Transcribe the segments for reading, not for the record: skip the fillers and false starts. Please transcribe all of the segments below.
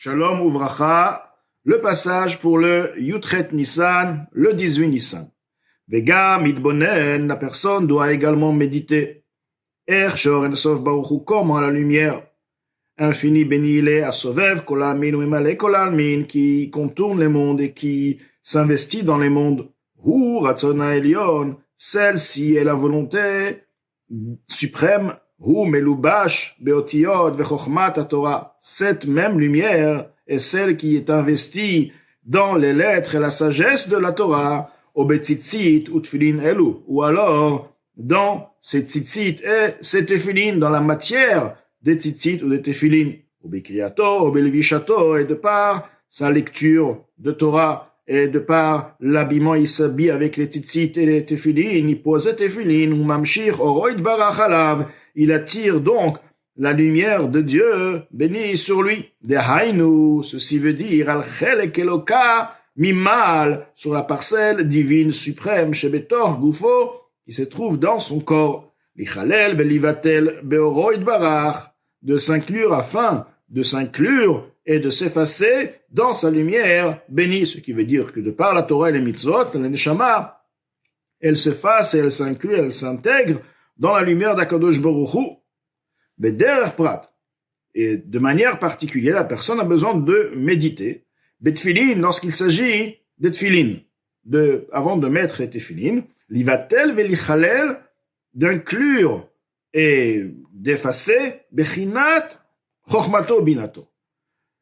Shalom Uvracha, le passage pour le Yutret Nissan, le 18 Nissan. Vega mitbonen, la personne doit également méditer. Shor Ensof Baruch Hu, comment la lumière infini béni il est à Sovev, Kolalmin ou Emale Kolalmin, qui contourne les mondes et qui s'investit dans les mondes. Hu Ratzona Elion, celle-ci est la volonté suprême. Hu Melubash Beotiyot Vechochmat Torah. Cette même lumière est celle qui est investie dans les lettres et la sagesse de la Torah. Obetzitzit ou tfilin elu, ou alors dans ces tzitzit et ces tefilin, dans la matière des tzitzit ou des tefilin. Obekriato, obelvishato, et de par sa lecture de Torah, et de par l'habillement, il s'habille avec les tzitzit et les tefilin, il pose les tefilin, ou mamshir oroid barachalav, il attire donc la lumière de Dieu, béni sur lui. Dehainu, ceci veut dire, al chelek eloka, Mimal, sur la parcelle divine suprême, Shebetor Gufo, qui se trouve dans son corps. Lichalel belivatel beoroid barach, de s'inclure afin de s'inclure et de s'effacer dans sa lumière bénie. Ce qui veut dire que de par la Torah et les mitzvot, la neshama, elle s'efface et elle s'inclut, elle s'intègre dans la lumière d'Akadosh Baruch Hu. Bederer prat. Et de manière particulière, la personne a besoin de méditer. Betfilin, lorsqu'il s'agit de tfilin, avant de mettre les tefilin, livatel velichalel, d'inclure et d'effacer, bechinat chochmato binato.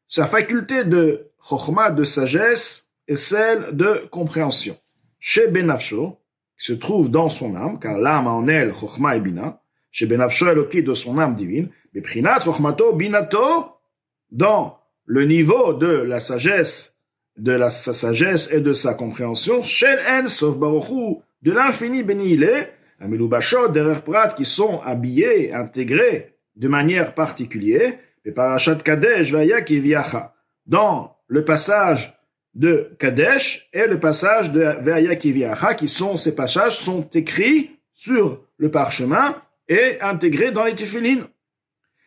Sa faculté de chochma, de sagesse, est celle de compréhension. Chez benafsho, qui se trouve dans son âme, car l'âme a en elle chochma et bina, chez benafsho eloki de son âme divine, bechinat chochmato binato, dans le niveau de la sagesse, sa sagesse et de sa compréhension, Shel En Sof Baruch Hu, de l'infini béni il est, Amilubashot, derer prat, qui sont habillés, intégrés de manière particulière, et Parashat Kadesh, Vaya Kiviacha, dans le passage de Kadesh et le passage de Vaya Kiviacha, ces passages sont écrits sur le parchemin et intégrés dans les tefilin.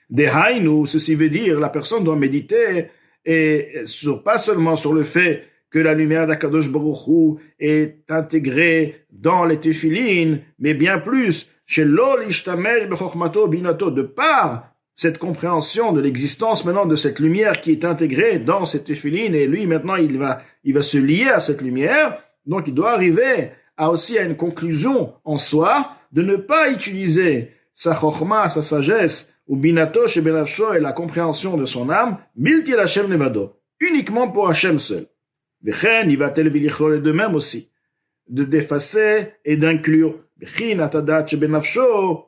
Dehainu, ceci veut dire, la personne doit méditer et pas seulement sur le fait que la lumière d'Akadosh Baruch Hu est intégrée dans les tefilin, mais bien plus, chez l'ol ishtamesh bechochmato binato, de par cette compréhension de l'existence maintenant de cette lumière qui est intégrée dans ces tefilin, et lui maintenant il va se lier à cette lumière, donc il doit arriver aussi à une conclusion en soi de ne pas utiliser sa chochma, sa sagesse, ou binato chez benafsho et la compréhension de son âme, milti Hashem levado, uniquement pour Hashem seul. Vechen, il va tel vilichlol, et de même aussi, de d'effacer et d'inclure. Bechin atadat chez benafsho,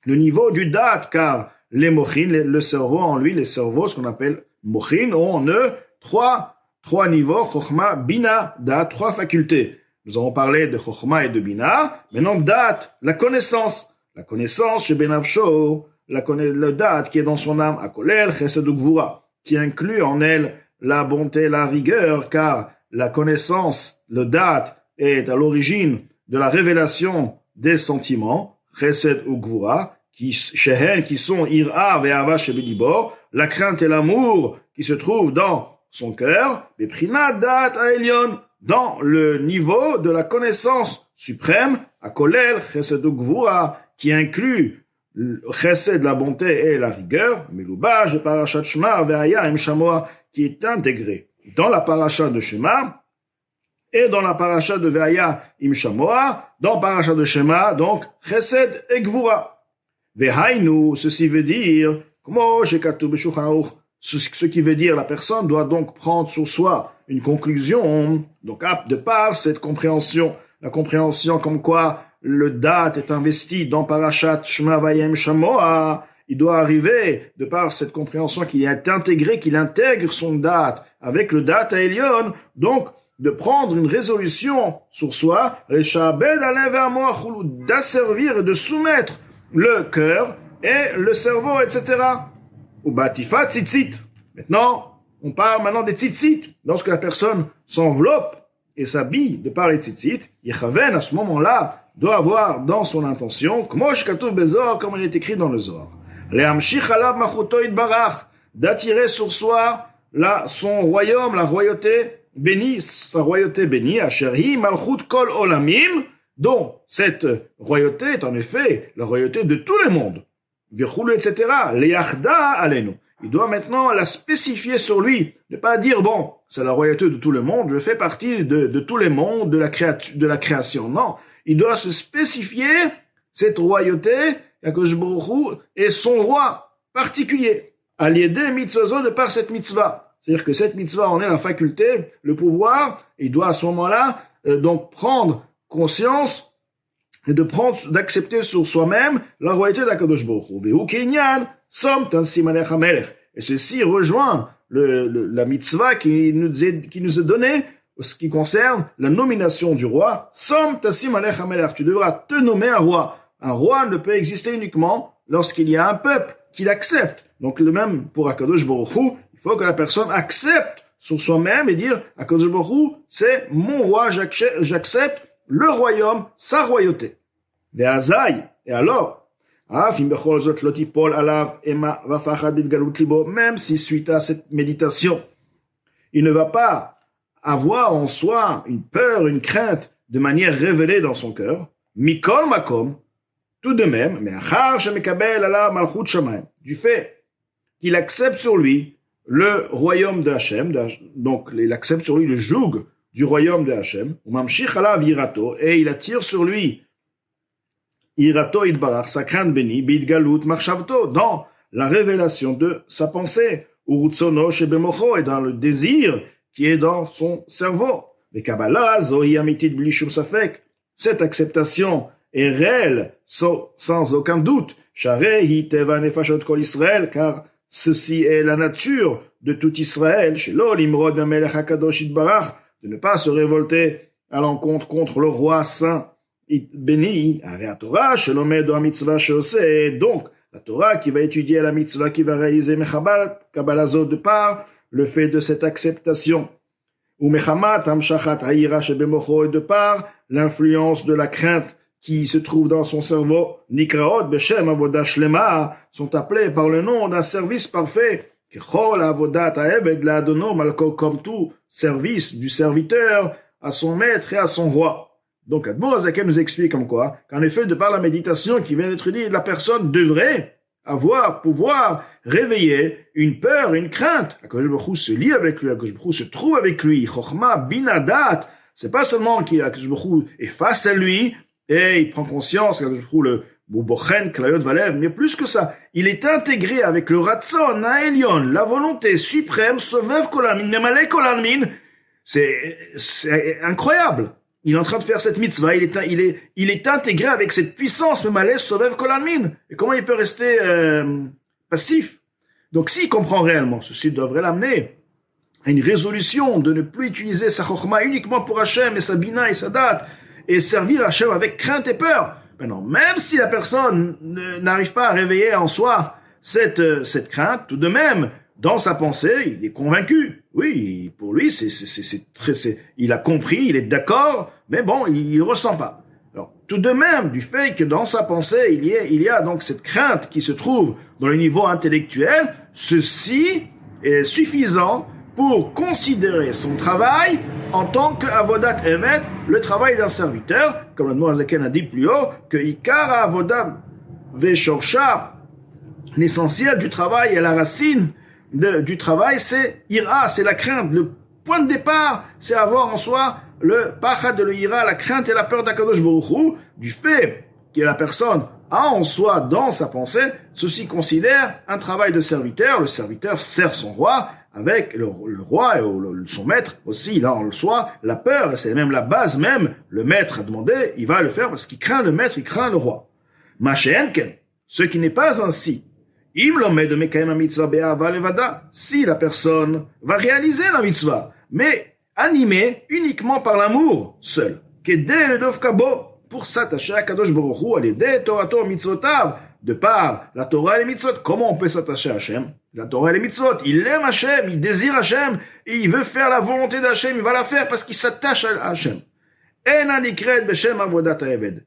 le niveau du dat, car les mochin, le cerveau en lui, les cerveaux, ce qu'on appelle mochin, ont en eux trois niveaux, chochma, bina, dat, trois facultés. Nous avons parlé de chochma et de bina, maintenant dat, la connaissance chez benafsho, le dat qui est dans son âme, akolel, chesed ou gvura, qui inclut en elle la bonté, la rigueur, car la connaissance, le dat, est à l'origine de la révélation des sentiments, chesed ou gvura, qui sont ira ve'ava shebelibor, la crainte et l'amour qui se trouvent dans son cœur, beprina dat aelion, dans le niveau de la connaissance suprême, akolel, chesed ou gvura, qui inclut Chesed, la bonté et la rigueur, Melubash, Parashat Shema, Ve'aya, Im Shamoa, qui est intégré dans la Parashat de Shema et dans la Parashat de Ve'aya, Im Shamoa, dans Parashat de Shema, donc Chesed et Gvura. Ve'hainu, ceci veut dire, ce qui veut dire la personne doit donc prendre sur soi une conclusion, donc de par cette compréhension, la compréhension comme quoi le dat est investi dans Parashat Shema Vayem Shamoa, il doit arriver, de par cette compréhension qu'il est intégré, qu'il intègre son dat avec le dat à Elion, donc de prendre une résolution sur soi, d'asservir et de soumettre le cœur et le cerveau, etc. Ou batifat tzitzit. Maintenant, on parle maintenant des tzitzit. Lorsque la personne s'enveloppe et s'habille de par les tzitzit, Yechaven, à ce moment-là, doit avoir dans son intention, comme il est écrit dans le Zohar, d'attirer sur soi son royaume, la royauté bénie, sa royauté bénie, Asherhi Malchut Kol Olamim, dont cette royauté est en effet la royauté de tous les mondes, Virchulu, etc. Leachda Alenu. Il doit maintenant la spécifier sur lui, ne pas dire, bon, c'est la royauté de tout le monde, je fais partie de tous les mondes, de la création. Non, il doit se spécifier cette royauté, Akadosh Baruch Hu, et son roi particulier, Aliédé mitzvazo, de par cette mitzvah. C'est-à-dire que cette mitzvah en est la faculté, le pouvoir, il doit à ce moment-là donc prendre conscience et d'accepter sur soi-même la royauté d'Akadosh Baruch Hu. Vehu kinyan som tansim alech hamelech. Et ceci rejoint la mitzvah qui nous est donnée, ce qui concerne la nomination du roi. Som tansim alech hamelech. Tu devras te nommer un roi. Un roi ne peut exister uniquement lorsqu'il y a un peuple qui l'accepte. Donc le même pour Akadosh Baruch Hu, il faut que la personne accepte sur soi-même et dire Akadosh Baruch Hu, c'est mon roi, j'accepte le royaume, sa royauté. Ve'azai, et alors, même si suite à cette méditation, il ne va pas avoir en soi une peur, une crainte de manière révélée dans son cœur, mikol makom, tout de même, mais du fait qu'il accepte sur lui le royaume de Hachem, donc il accepte sur lui le joug du royaume de Hachem, et il attire sur lui Irato idbarach, sa crainte bénie, bidgalut marshavto, dans la révélation de sa pensée, urutsono shebemocho, et dans le désir qui est dans son cerveau. Mais Kabbalah, zohi amitit bli shum safek, cette acceptation est réelle, sans aucun doute, sharehi teva nefashot kol Israël, car ceci est la nature de tout Israël, shelo limrod melech hakadosh idbarach, de ne pas se révolter à l'encontre contre le roi saint béni, donc la Torah qui va étudier la mitzvah qui va réaliser Mechabat, Kabbalazot de par le fait de cette acceptation, ou Mechamat, Amshachat, Haïra, Shebemocho, et de par l'influence de la crainte qui se trouve dans son cerveau, Nikraot, Beshem, Avodah Shlema, sont appelés par le nom d'un service parfait, Kechol, Avodat, Haeved, La'adono, Malko, comme tout service du serviteur à son maître et à son roi. Donc, Admor Azaken nous explique comme quoi, qu'en effet, de par la méditation qui vient d'être dite, la personne devrait pouvoir réveiller une peur, une crainte. Akadosh Baruch Hu se lie avec lui, Akadosh Baruch Hu se trouve avec lui, Chochma, Binadat. C'est pas seulement qu'Akadosh Baruch Hu est face à lui, et il prend conscience qu'Akadosh Baruch Hu le Bochen, Klayot Valev, mais plus que ça, il est intégré avec le Ratzon, Naelion, la volonté suprême, Sovev Kolalmin, Memale Kolalmin. C'est incroyable. Il est en train de faire cette mitzvah, il est intégré avec cette puissance, Memale Sovev Kolalmin. Et comment il peut rester passif? Donc s'il comprend réellement, ceci devrait l'amener à une résolution de ne plus utiliser sa chokhma uniquement pour Hachem et sa bina et sa date, et servir Hachem avec crainte et peur. Maintenant, même si la personne n'arrive pas à réveiller en soi cette crainte, tout de même, dans sa pensée, il est convaincu. Oui, pour lui, il a compris, il est d'accord, mais bon, il ressent pas. Alors, tout de même, du fait que dans sa pensée, il y a donc cette crainte qui se trouve dans le niveau intellectuel, ceci est suffisant pour considérer son travail en tant que avodat emet, le travail d'un serviteur, comme le Noazaken a dit plus haut, que ikara avodat veshorsha, l'essentiel du travail et la racine du travail, c'est ira, c'est la crainte. Le point de départ, c'est avoir en soi le pachad de l'ira, la crainte et la peur d'Akadosh Baruch Hu, du fait que la personne a en soi, dans sa pensée, ceci considère un travail de serviteur. Le serviteur sert son roi, avec le roi et son maître aussi, il a en soi la peur, et c'est même la base même, le maître a demandé, il va le faire parce qu'il craint le maître, il craint le roi. Ma'she'enken, ce qui n'est pas ainsi. Im l'omed de mekayem mitzvah be'ava levada, si la personne va réaliser la mitzvah, mais animée uniquement par l'amour seul. Kedei le dovkabo, pour s'attacher à Kadosh Baruch Hu, alidei torato mitzvotav, de par la Torah et les mitzvot. Comment on peut s'attacher à Hachem? La Torah et les mitzvot. Il aime Hachem, il désire Hachem, et il veut faire la volonté d'Hachem, il va la faire parce qu'il s'attache à Hachem. Ena nikred beshem avodat ha'eved.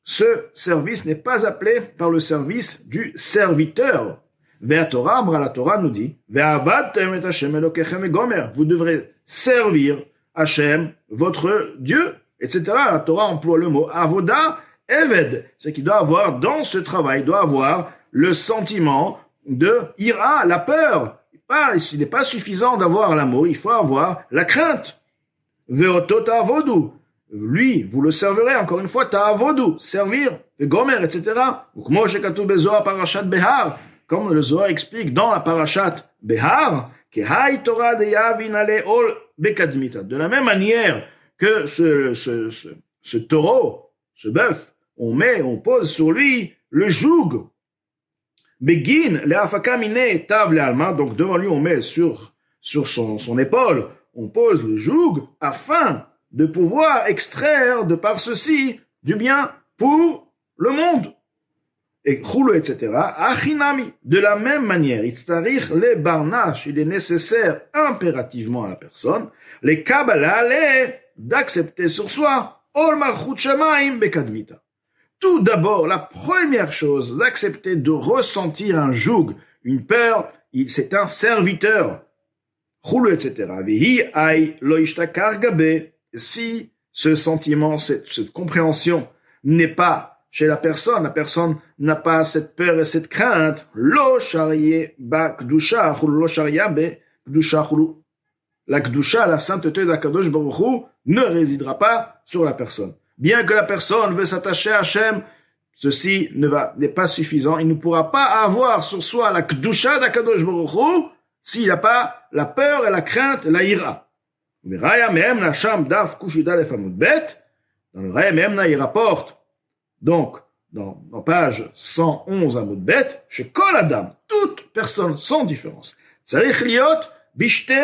Ce service n'est pas appelé par le service du serviteur. La Torah nous dit, vous devrez servir Hachem, votre Dieu, etc. La Torah emploie le mot avoda, eved. C'est qu'il doit avoir, dans ce travail, il doit avoir le sentiment de ira, la peur. Il n'est pas suffisant d'avoir l'amour, il faut avoir la crainte. Veoto ta'avodu. Lui, vous le servirez, encore une fois, ta'avodu, servir, gomer, etc. Comme le Zohar explique dans la parashat Behar, de la même manière que ce taureau, ce bœuf, on pose sur lui le joug. Begin, le tav le alma, donc devant lui on met sur son épaule, on pose le joug afin de pouvoir extraire de par ceci du bien pour le monde. Et choulou, etc. Achinami, de la même manière, itzarich le barnash, il est nécessaire impérativement à la personne, les kabbalah, d'accepter sur soi, ol malchut shamayim bekadmita. Tout d'abord, la première chose, d'accepter de ressentir un joug, une peur, c'est un serviteur. Choulou, etc. Vihi ay lo ishtakar gabe. Si ce sentiment, cette compréhension n'est pas chez la personne n'a pas cette peur et cette crainte, lo shariye ba kdusha, lo sharia be kdusha chulu. La kdusha, la sainteté d'Akadosh Baruch Hu, ne résidera pas sur la personne. Bien que la personne veut s'attacher à Hachem, ceci n'est pas suffisant. Il ne pourra pas avoir sur soi la kdusha d'Akadosh Baruch Hu s'il n'a pas la peur et la crainte, la ira. Dans le Raya Mehemna, il rapporte, donc, dans page 111 à Moudbet, chez Kol Adam, toute personne sans différence, Tzarich liot bishte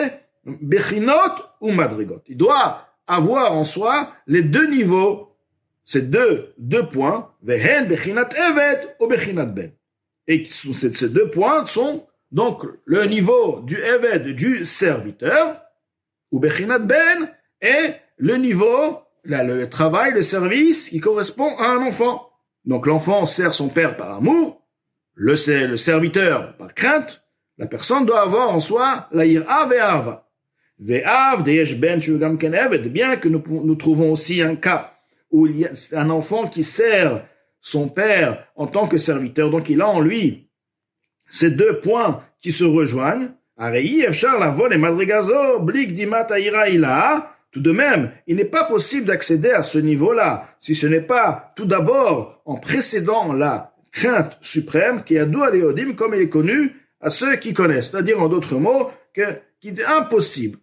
bechinot ou madrigot. Il doit avoir en soi les deux niveaux, ces deux points, vehen bechinat evet ou bechinat ben. Et ces deux points sont donc le niveau du evet, du serviteur, ou bechinat ben, et le niveau, le travail, le service qui correspond à un enfant. Donc l'enfant sert son père par amour, le serviteur par crainte. La personne doit avoir en soi la ira ve'ava. Ve'av deyesh ben shugam ken eved, bien que nous trouvons aussi un cas où il y a un enfant qui sert son père en tant que serviteur, donc il a en lui ces deux points qui se rejoignent. Arei efshar lavon et madrigazo blik dimat ira ila. Tout de même, il n'est pas possible d'accéder à ce niveau-là si ce n'est pas tout d'abord en précédant la crainte suprême qui est Yadou Léodim comme il est connu à ceux qui connaissent. C'est-à-dire en d'autres mots qu'il est impossible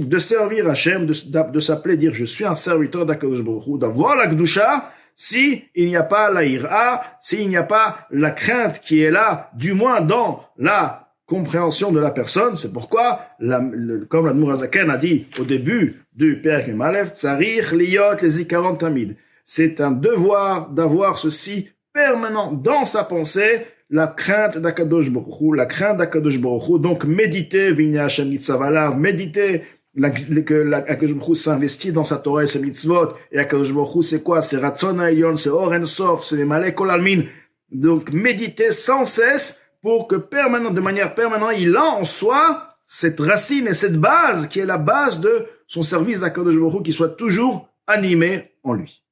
de servir Hachem, de s'appeler dire je suis un serviteur d'Akadosh Baruch Hu, d'avoir la Kedusha si il n'y a pas la ira, s'il n'y a pas la crainte qui est là, du moins dans la compréhension de la personne. C'est pourquoi, comme l'Admour Hazaken a dit au début du Perek Malev, Tzarich liyot les zikaron tamid. C'est un devoir d'avoir ceci permanent dans sa pensée, la crainte d'Akadosh Baruch Hu, donc méditer, Vinya Hashem Nitzavalav, méditer que Akadosh Baruch Hu s'investit dans sa Torah et ses mitzvot, et Akadosh Baruch Hu c'est quoi? C'est Ratzon Ha'elyon, c'est Or En Sof, c'est les Malek Kol Almin. Donc méditer sans cesse, pour que de manière permanente, il a en soi cette racine et cette base qui est la base de son service d'Akadosh Baruch Hu qui soit toujours animé en lui.